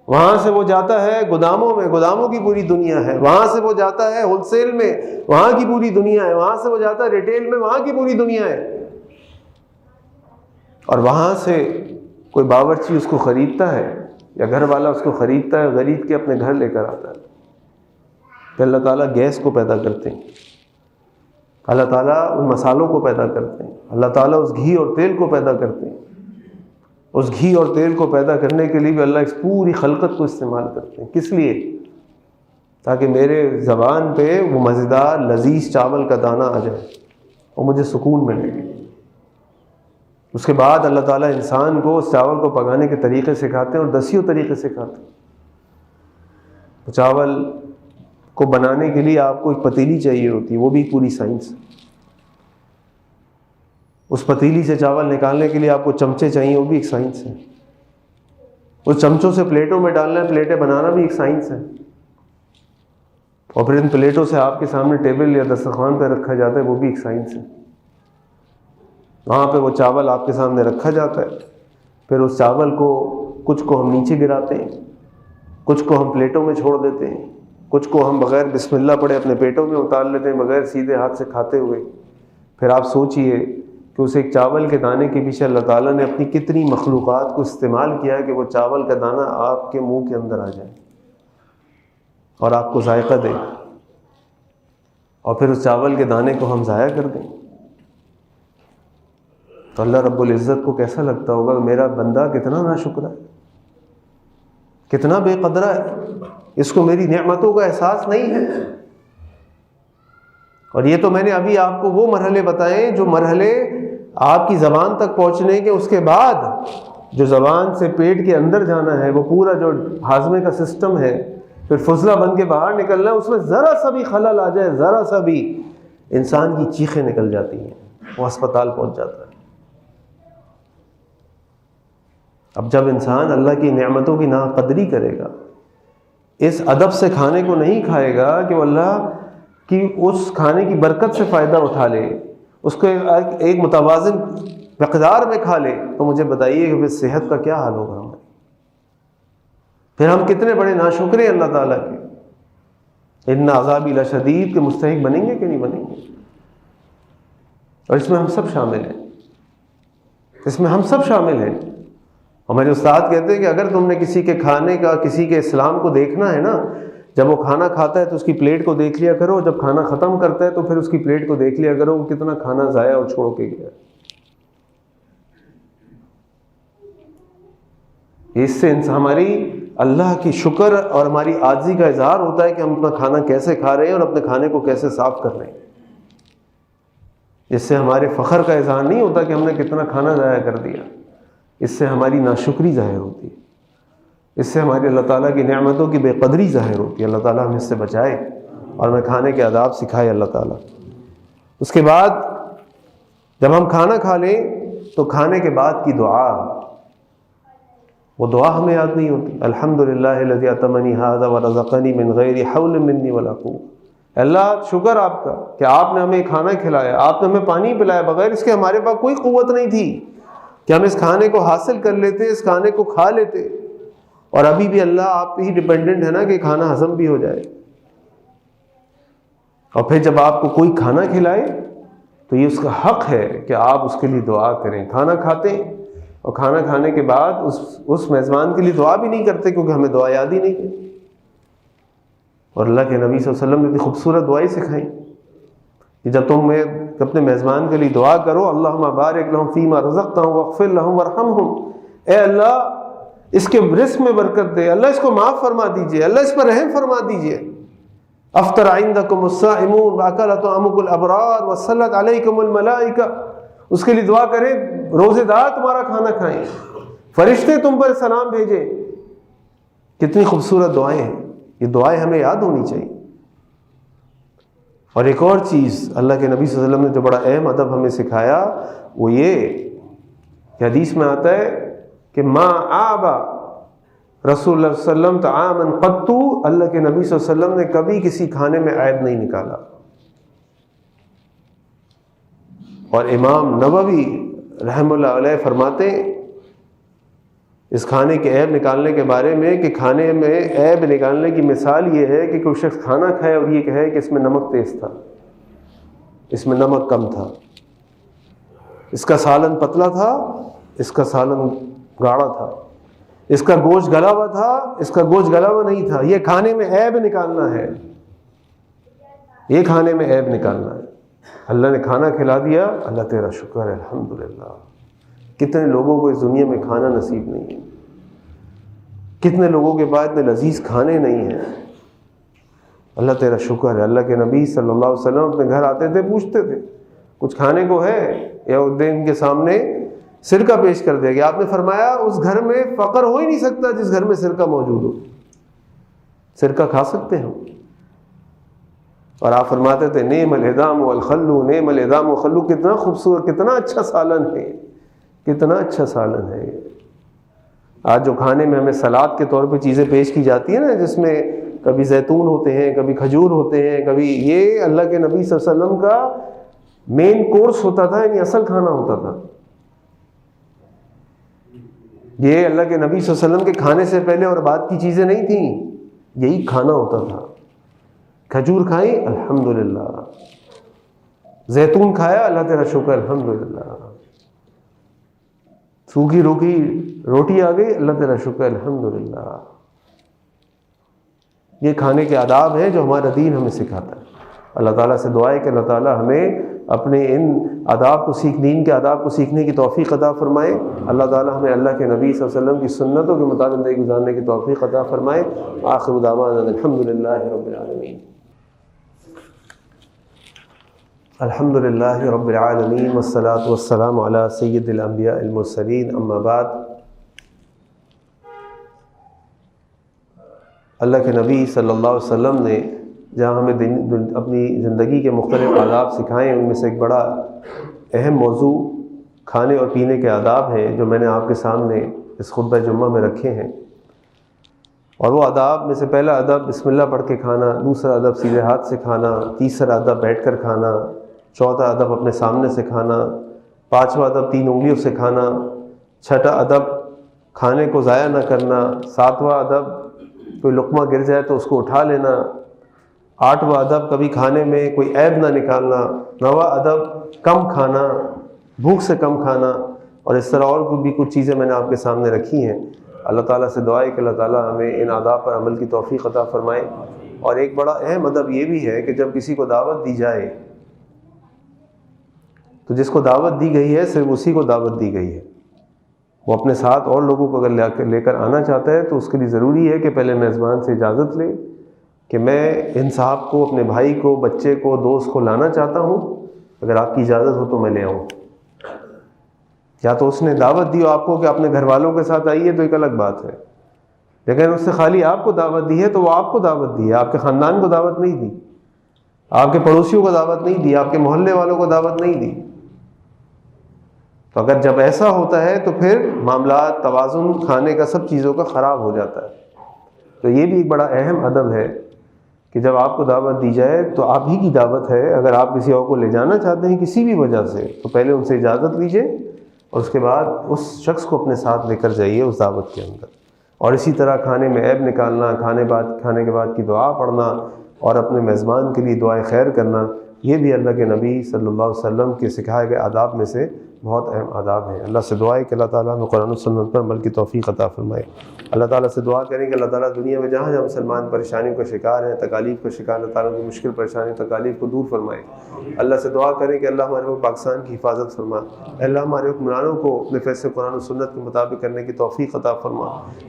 وہاں سے وہ جاتا ہے گوداموں میں، گوداموں کی پوری دنیا ہے۔ وہاں سے وہ جاتا ہے ہول سیل میں، وہاں کی پوری دنیا ہے۔ وہاں سے وہ جاتا ہے ریٹیل میں، وہاں کی پوری دنیا ہے۔ اور وہاں سے کوئی باورچی اس کو خریدتا ہے یا گھر والا اس کو خریدتا ہے، خرید کے اپنے گھر لے کر آتا ہے۔ پھر اللہ تعالیٰ گیس کو پیدا کرتے ہیں، اللہ تعالیٰ ان مسالوں کو پیدا کرتے ہیں، اللہ تعالیٰ اس گھی اور تیل کو پیدا کرتے ہیں۔ اس گھی اور تیل کو پیدا کرنے کے لیے بھی اللہ اس پوری خلقت کو استعمال کرتے ہیں۔ کس لیے؟ تاکہ میرے زبان پہ وہ مزیدار لذیذ چاول کا دانہ آ جائے اور مجھے سکون ملے۔ اس کے بعد اللہ تعالیٰ انسان کو اس چاول کو پکانے کے طریقے سکھاتے ہیں اور 10 طریقے سکھاتے ہیں۔ تو چاول کو بنانے کے لیے آپ کو ایک پتیلی چاہیے ہوتی ہے، وہ بھی پوری سائنس ہے۔ اس پتیلی سے چاول نکالنے کے لیے آپ کو چمچے چاہیے، وہ بھی ایک سائنس ہے۔ اس چمچوں سے پلیٹوں میں ڈالنا ہے، پلیٹیں بنانا بھی ایک سائنس ہے۔ اور پھر ان پلیٹوں سے آپ کے سامنے ٹیبل یا دسترخوان پہ رکھا جاتا ہے، وہ بھی ایک سائنس ہے۔ وہاں پہ وہ چاول آپ کے سامنے رکھا جاتا ہے، پھر اس چاول کو کچھ کو ہم نیچے گراتے ہیں، کچھ کو ہم پلیٹوں میں چھوڑ دیتے ہیں، کچھ کو ہم بغیر بسم اللہ پڑھے اپنے پیٹوں میں اتار لیتے ہیں، بغیر سیدھے ہاتھ سے کھاتے ہوئے۔ پھر آپ سوچئے کہ اس ایک چاول کے دانے کے پیچھے اللہ تعالیٰ نے اپنی کتنی مخلوقات کو استعمال کیا ہے کہ وہ چاول کا دانہ آپ کے منہ کے اندر آ جائے اور آپ کو ذائقہ دے، اور پھر اس چاول کے دانے کو ہم ضائع کر دیں۔ تو اللہ رب العزت کو کیسا لگتا ہوگا کہ میرا بندہ کتنا ناشکرا ہے، کتنا بے قدرہ ہے، اس کو میری نعمتوں کا احساس نہیں ہے۔ اور یہ تو میں نے ابھی آپ کو وہ مرحلے بتائے جو مرحلے آپ کی زبان تک پہنچنے کے، اس کے بعد جو زبان سے پیٹ کے اندر جانا ہے، وہ پورا جو ہاضمے کا سسٹم ہے، پھر فضلہ بن کے باہر نکلنا ہے، اس میں ذرا سا بھی خلل آ جائے، ذرا سا بھی، انسان کی چیخیں نکل جاتی ہیں، وہ اسپتال پہنچ جاتا ہے۔ اب جب انسان اللہ کی نعمتوں کی ناقدری کرے گا، اس ادب سے کھانے کو نہیں کھائے گا کہ وہ اللہ کی اس کھانے کی برکت سے فائدہ اٹھا لے، اس کو ایک متوازن مقدار میں کھا لے، تو مجھے بتائیے کہ پھر صحت کا کیا حال ہوگا ہمارا؟ پھر ہم کتنے بڑے ناشکرے اللہ تعالیٰ کے، ان عذابی لشدید کے مستحق بنیں گے کہ نہیں بنیں گے؟ اور اس میں ہم سب شامل ہیں، اس میں ہم سب شامل ہیں۔ ہمارے استاد کہتے ہیں کہ اگر تم نے کسی کے کھانے کا، کسی کے اسلام کو دیکھنا ہے نا، جب وہ کھانا کھاتا ہے تو اس کی پلیٹ کو دیکھ لیا کرو، جب کھانا ختم کرتا ہے تو پھر اس کی پلیٹ کو دیکھ لیا کرو، وہ کتنا کھانا ضائع اور چھوڑ کے گیا۔ اس سے ہماری اللہ کی شکر اور ہماری عاجزی کا اظہار ہوتا ہے کہ ہم اپنا کھانا کیسے کھا رہے ہیں اور اپنے کھانے کو کیسے صاف کر رہے ہیں۔ اس سے ہمارے فخر کا اظہار نہیں ہوتا کہ ہم نے کتنا کھانا ضائع کر دیا، اس سے ہماری ناشکری ظاہر ہوتی ہے، اس سے ہماری اللہ تعالیٰ کی نعمتوں کی بے قدری ظاہر ہوتی ہے۔ اللہ تعالیٰ ہمیں اس سے بچائے اور ہمیں کھانے کے آداب سکھائے اللہ تعالیٰ۔ اس کے بعد جب ہم کھانا کھا لیں تو کھانے کے بعد کی دعا، وہ دعا ہمیں یاد نہیں ہوتی۔ الحمدللہ الذی اطعمنی ھذا ورزقنی من غیر حول منی ولا قوة۔ اللہ شکر آپ کا کہ آپ نے ہمیں کھانا کھلایا، آپ نے ہمیں پانی پلایا، بغیر اس کے ہمارے پاس کوئی قوت نہیں تھی کہ ہم اس کھانے کو حاصل کر لیتے، اس کھانے کو کھا لیتے۔ اور ابھی بھی اللہ آپ پہ ہی ڈیپینڈنٹ ہے نا کہ کھانا ہضم بھی ہو جائے۔ اور پھر جب آپ کو کوئی کھانا کھلائے تو یہ اس کا حق ہے کہ آپ اس کے لیے دعا کریں۔ کھانا کھاتے ہیں اور کھانا کھانے کے بعد اس میزبان کے لیے دعا بھی نہیں کرتے، کیونکہ ہمیں دعا یاد ہی نہیں ہے۔ اور اللہ کے نبی صلی اللہ علیہ وسلم نے اتنی خوبصورت دعائیں سکھائیں کہ جب تم اپنے میزبان کے لیے دعا کرو، اللہم بارک لہم فیما رزقتہم واغفر لہم وارحمہم، اے اللہ اس کے رزق میں برکت دے، اللہ اس کو معاف فرما دیجئے، اللہ اس پر رحم فرما دیجئے۔ افطر عندکم الصائمون واکل طعامکم الابرار وصلت علیکم الملائکہ، اس کے لیے دعا کریں روزے دار تمہارا کھانا کھائیں، فرشتے تم پر سلام بھیجیں۔ کتنی خوبصورت دعائیں ہیں، یہ دعائیں ہمیں یاد ہونی چاہیے۔ اور ایک اور چیز اللہ کے نبی صلی اللہ علیہ وسلم نے جو بڑا اہم ادب ہمیں سکھایا، وہ یہ کہ حدیث میں آتا ہے کہ ما آبا رسول اللہ صلی اللہ علیہ وسلم طعاما قط، اللہ کے نبی صلی اللہ علیہ وسلم نے کبھی کسی کھانے میں عیب نہیں نکالا. اور امام نووی رحمہ اللہ علیہ فرماتے ہیں اس کھانے کے عیب نکالنے کے بارے میں کہ کھانے میں عیب نکالنے کی مثال یہ ہے کہ کوئی شخص کھانا کھائے اور یہ کہے کہ اس میں نمک تیز تھا، اس میں نمک کم تھا، اس کا سالن پتلا تھا، اس کا سالن گاڑھا تھا، اس کا گوشت گلا ہوا تھا، اس کا گوشت گلا ہوا نہیں تھا. یہ کھانے میں عیب نکالنا ہے، یہ کھانے میں عیب نکالنا ہے. اللہ نے کھانا کھلا دیا، اللہ تیرا شکر ہے الحمدللہ. کتنے لوگوں کو اس دنیا میں کھانا نصیب نہیں ہے، کتنے لوگوں کے پاس اتنے لذیذ کھانے نہیں ہیں. اللہ تیرا شکر ہے. اللہ کے نبی صلی اللہ علیہ وسلم اپنے گھر آتے تھے، پوچھتے تھے کچھ کھانے کو ہے، یا ان کے سامنے سرکہ پیش کر دیا گیا. آپ نے فرمایا اس گھر میں فقر ہو ہی نہیں سکتا جس گھر میں سرکہ موجود ہو. سرکہ کھا سکتے ہیں. اور آپ فرماتے تھے نعم العظام والخل، نعم العظام والخل، کتنا خوبصورت، کتنا اچھا سالن ہے، کتنا اچھا سالن ہے. آج جو کھانے میں ہمیں سلاد کے طور پہ چیزیں پیش کی جاتی ہیں نا، جس میں کبھی زیتون ہوتے ہیں، کبھی کھجور ہوتے ہیں، کبھی یہ اللہ کے نبی صلی اللہ علیہ وسلم کا مین کورس ہوتا تھا، یعنی اصل کھانا ہوتا تھا. یہ اللہ کے نبی صلی اللہ علیہ وسلم کے کھانے سے پہلے اور بعد کی چیزیں نہیں تھیں، یہی کھانا ہوتا تھا. کھجور کھائی الحمدللہ، زیتون کھایا اللہ تیرا شکر الحمدللہ، سوکھی روکھی روٹی آ گئی اللہ تیرا شکر الحمدللہ. یہ کھانے کے آداب ہیں جو ہمارا دین ہمیں سکھاتا ہے. اللہ تعالیٰ سے دعا ہے کہ اللہ تعالیٰ ہمیں اپنے ان آداب کو دین کے آداب کو سیکھنے کی توفیق عطا فرمائے. اللہ تعالیٰ ہمیں اللہ کے نبی صلی اللہ علیہ وسلم کی سنتوں کے مطابق زندگی گزارنے کی توفیق عطا فرمائے. آخر دعوانا الحمدللہ رب العالمین. الحمدللہ رب العالمین والصلاة والسلام علی سید الانبیاء المرسلین. اما بعد، اللہ کے نبی صلی اللہ علیہ وسلم نے جہاں ہمیں اپنی زندگی کے مختلف آداب سکھائے ہیں، ان میں سے ایک بڑا اہم موضوع کھانے اور پینے کے آداب ہیں جو میں نے آپ کے سامنے اس خطبہ جمعہ میں رکھے ہیں. اور وہ آداب میں سے پہلا ادب بسم اللہ پڑھ کے کھانا، دوسرا ادب سیدھے ہاتھ سے کھانا، تیسرا ادب بیٹھ کر کھانا، چوتھا ادب اپنے سامنے سے کھانا، پانچواں ادب 3 انگلیوں سے کھانا، چھٹا ادب کھانے کو ضائع نہ کرنا، ساتواں ادب کوئی لقمہ گر جائے تو اس کو اٹھا لینا، آٹھواں ادب کبھی کھانے میں کوئی عیب نہ نکالنا، نواں ادب کم کھانا، بھوک سے کم کھانا. اور اس طرح اور بھی کچھ چیزیں میں نے آپ کے سامنے رکھی ہیں. اللہ تعالیٰ سے دعا ہے کہ اللہ تعالیٰ ہمیں ان آداب پر عمل کی توفیق عطا فرمائے. اور ایک بڑا اہم ادب یہ بھی ہے کہ جب کسی کو دعوت دی جائے تو جس کو دعوت دی گئی ہے صرف اسی کو دعوت دی گئی ہے. وہ اپنے ساتھ اور لوگوں کو اگر لے کر آنا چاہتا ہے تو اس کے لیے ضروری ہے کہ پہلے میزبان سے اجازت لے کہ میں ان صاحب کو، اپنے بھائی کو، بچے کو، دوست کو لانا چاہتا ہوں، اگر آپ کی اجازت ہو تو میں لے آؤں. یا تو اس نے دعوت دی آپ کو کہ اپنے گھر والوں کے ساتھ آئیے تو ایک الگ بات ہے، لیکن اس سے خالی آپ کو دعوت دی ہے تو وہ آپ کو دعوت دی ہے، آپ کے خاندان کو دعوت نہیں دی، آپ کے پڑوسیوں کو دعوت نہیں دی، آپ کے محلے والوں کو دعوت نہیں دی. تو اگر جب ایسا ہوتا ہے تو پھر معاملات، توازن کھانے کا سب چیزوں کا خراب ہو جاتا ہے. تو یہ بھی ایک بڑا اہم ادب ہے کہ جب آپ کو دعوت دی جائے تو آپ ہی کی دعوت ہے. اگر آپ کسی اور کو لے جانا چاہتے ہیں کسی بھی وجہ سے تو پہلے ان سے اجازت لیجئے اور اس کے بعد اس شخص کو اپنے ساتھ لے کر جائیے اس دعوت کے اندر. اور اسی طرح کھانے میں عیب نکالنا، کھانے کے بعد کی دعا پڑھنا اور اپنے میزبان کے لیے دعائے خیر کرنا، یہ بھی اللہ کے نبی صلی اللہ علیہ وسلم کے سکھائے گئے آداب میں سے بہت اہم آداب ہیں. اللہ سے دعا ہے کہ اللہ تعالیٰ ہمیں قرآن و سنت پر عمل کی توفیق عطا فرمائے. اللہ تعالیٰ سے دعا کریں کہ اللہ تعالیٰ دنیا میں جہاں جہاں مسلمان پریشانیوں کا شکار ہیں، تکالیف کا شکار، اللہ تعالیٰ کی مشکل پریشانی تکالیف کو دور فرمائے. اللہ سے دعا کریں کہ اللہ ہمارے ملک پاکستان کی حفاظت فرما. اللہ ہمارے حکمرانوں کو اپنے فیصلے قرآن و سنت کے مطابق کرنے کی توفیق عطا فرما.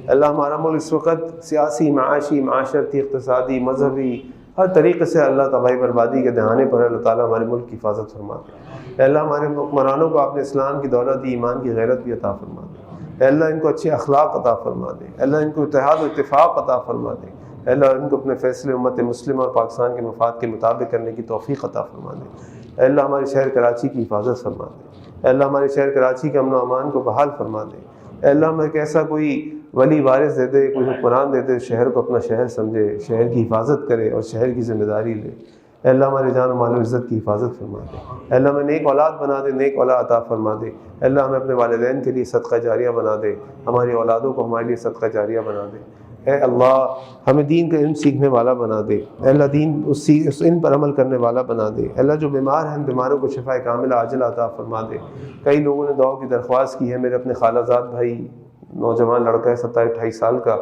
اللہ ہمارا ملک اس وقت سیاسی، معاشی، معاشرتی، اقتصادی، مذہبی ہر طریقے سے اللہ تباہی بربادی کے دہانے پر ہے. اللہ تعالیٰ ہمارے ملک کی حفاظت فرما. اے اللہ ہمارے حکمرانوں کو آپ نے اسلام کی دولت دی، ایمان کی غیرت بھی عطا فرما دے. اے اللہ ان کو اچھے اخلاق عطا فرما دے. اے اللہ ان کو اتحاد و اتفاق عطا فرما دے. اے اللہ ان کو اپنے فیصلے امت مسلمہ اور پاکستان کے مفاد کے مطابق کرنے کی توفیق عطا فرما دے. اے اللہ ہمارے شہر کراچی کی حفاظت فرما دے. اے اللہ ہمارے شہر کراچی کے امن و امان کو بحال فرما دے۔ اے اللہ ہمیں ایک ایسا کوئی ولی وارث دے دے، کوئی حکمران دے دے، شہر کو اپنا شہر سمجھے، شہر کی حفاظت کرے اور شہر کی ذمہ داری لے۔ اے اللہ ہمارے جان و مال و عزت کی حفاظت فرما دے۔ اے اللہ ہمیں نیک اولاد بنا دے، نیک اولاد عطا فرما دے۔ اے اللہ ہمیں اپنے والدین کے لیے صدقہ جاریہ بنا دے، ہماری اولادوں کو ہمارے لیے صدقہ جاریہ بنا دے۔ اے اللہ ہمیں دین کا علم سیکھنے والا بنا دے۔ اے اللہ دین اس علم پر عمل کرنے والا بنا دے۔ اے اللہ جو بیمار ہیں ان بیماروں کو شفا کاملہ عاجلہ عطا فرما دے۔ کئی لوگوں نے دعا کی درخواست کی ہے، میرے اپنے خالہ زاد بھائی نوجوان لڑکا ہے 27-28 سال کا،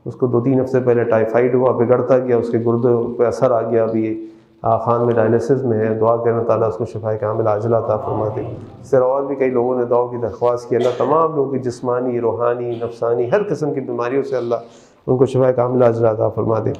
اس کو 2-3 ہفتے پہلے ٹائیفائڈ ہوا، بگڑتا گیا، اس کے گردوں پہ اثر آ گیا، ابھی خان میں ڈائلسس میں ہے۔ دعا کرنا تعالیٰ اس کو شفا کامل عاجلہ عطا فرما دے۔ اس طرح اور بھی کئی لوگوں نے دعا کی درخواست کی، اللہ تمام لوگوں کی جسمانی، روحانی، نفسانی ہر قسم کی بیماریوں سے اللہ ان کو شفا کامل عاجلہ عطا فرما دے۔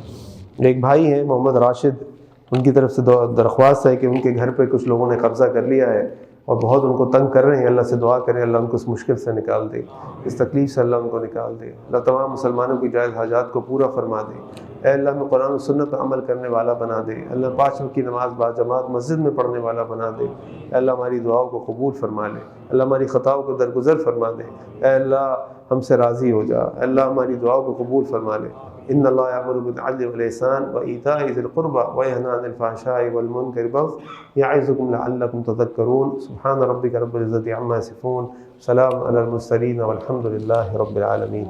ایک بھائی ہیں محمد راشد، ان کی طرف سے درخواست ہے کہ ان کے گھر پہ کچھ لوگوں نے قبضہ کر لیا ہے اور بہت ان کو تنگ کر رہے ہیں، اللہ سے دعا کریں اللہ ان کو اس مشکل سے نکال دے، اس تکلیف سے اللہ ان کو نکال دے۔ اللہ تمام مسلمانوں کی جائز حاجات کو پورا فرما دے۔ اے اللہ ہمیں قرآن و سنت پر عمل کرنے والا بنا دے۔ اللہ 5 وقت کی نماز باجماعت مسجد میں پڑھنے والا بنا دے۔ اے اللہ ہماری دعاؤں کو قبول فرما لے، اللہ ہماری خطاؤں کو درگزر فرما دے۔ اے اللہ ہم سے راضی ہو جا، اے اللہ ہماری دعاؤں کو قبول فرما لے۔ ان اللہ یأمر بالعدل والإحسان وإيتاء ذی القربى وینہی عن الفحشاء والمنکر والبغی یعظکم لعلکم تذکرون۔ سبحان ربک رب العزۃ عما یصفون، سلام علی المرسلین والحمد للہ رب العالمین۔